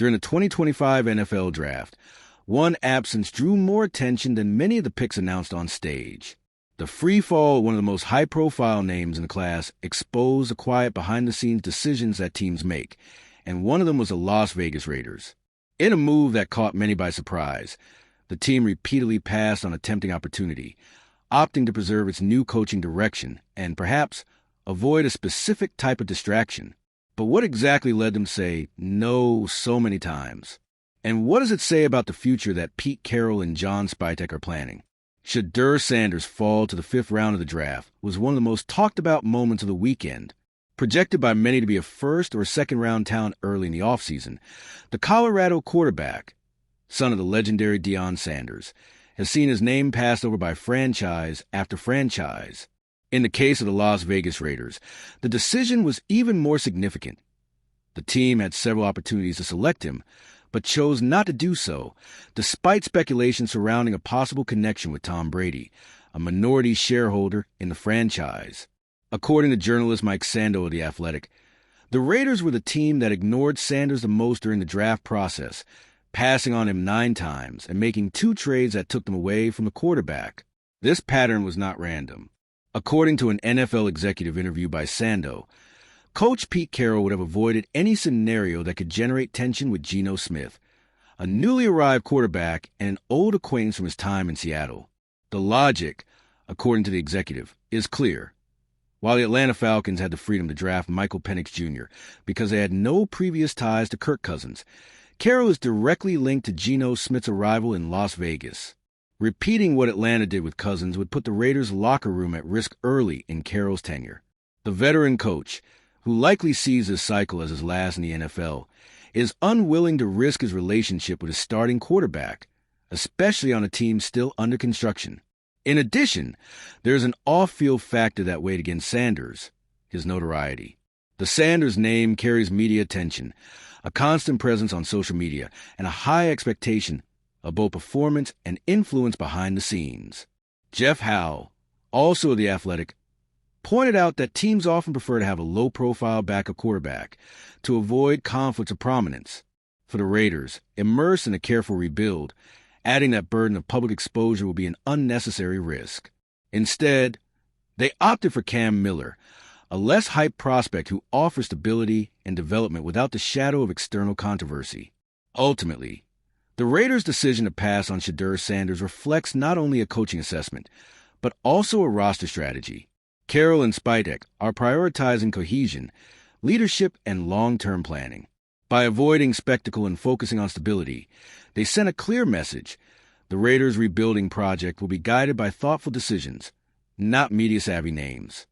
During the 2025 NFL Draft, one absence drew more attention than many of the picks announced on stage. The freefall of one of the most high-profile names in the class exposed the quiet behind-the-scenes decisions that teams make, and one of them was the Las Vegas Raiders. In a move that caught many by surprise, the team repeatedly passed on a tempting opportunity, opting to preserve its new coaching direction and, perhaps, avoid a specific type of distraction. But what exactly led them to say no so many times? And what does it say about the future that Pete Carroll and John Spytek are planning? Shedeur Sanders' fall to the 5th round of the draft was one of the most talked-about moments of the weekend. Projected by many to be a first- or second-round talent early in the offseason, the Colorado quarterback, son of the legendary Deion Sanders, has seen his name passed over by franchise after franchise. In the case of the Las Vegas Raiders, the decision was even more significant. The team had several opportunities to select him, but chose not to do so, despite speculation surrounding a possible connection with Tom Brady, a minority shareholder in the franchise. According to journalist Mike Sando of The Athletic, the Raiders were the team that ignored Sanders the most during the draft process, passing on him 9 times and making 2 trades that took them away from the quarterback. This pattern was not random. According to an NFL executive interview by Sando, Coach Pete Carroll would have avoided any scenario that could generate tension with Geno Smith, a newly arrived quarterback and an old acquaintance from his time in Seattle. The logic, according to the executive, is clear. While the Atlanta Falcons had the freedom to draft Michael Penix Jr. because they had no previous ties to Kirk Cousins, Carroll is directly linked to Geno Smith's arrival in Las Vegas. Repeating what Atlanta did with Cousins would put the Raiders' locker room at risk early in Carroll's tenure. The veteran coach, who likely sees this cycle as his last in the NFL, is unwilling to risk his relationship with his starting quarterback, especially on a team still under construction. In addition, there is an off-field factor that weighed against Sanders, his notoriety. The Sanders name carries media attention, a constant presence on social media, and a high expectation of both performance and influence behind the scenes. Jeff Howe, also of The Athletic, pointed out that teams often prefer to have a low-profile backup quarterback to avoid conflicts of prominence. For the Raiders, immersed in a careful rebuild, adding that burden of public exposure will be an unnecessary risk. Instead, they opted for Cam Miller, a less hyped prospect who offers stability and development without the shadow of external controversy. Ultimately, the Raiders' decision to pass on Shedeur Sanders reflects not only a coaching assessment, but also a roster strategy. Carroll and Spytek are prioritizing cohesion, leadership, and long-term planning. By avoiding spectacle and focusing on stability, they sent a clear message. The Raiders' rebuilding project will be guided by thoughtful decisions, not media-savvy names.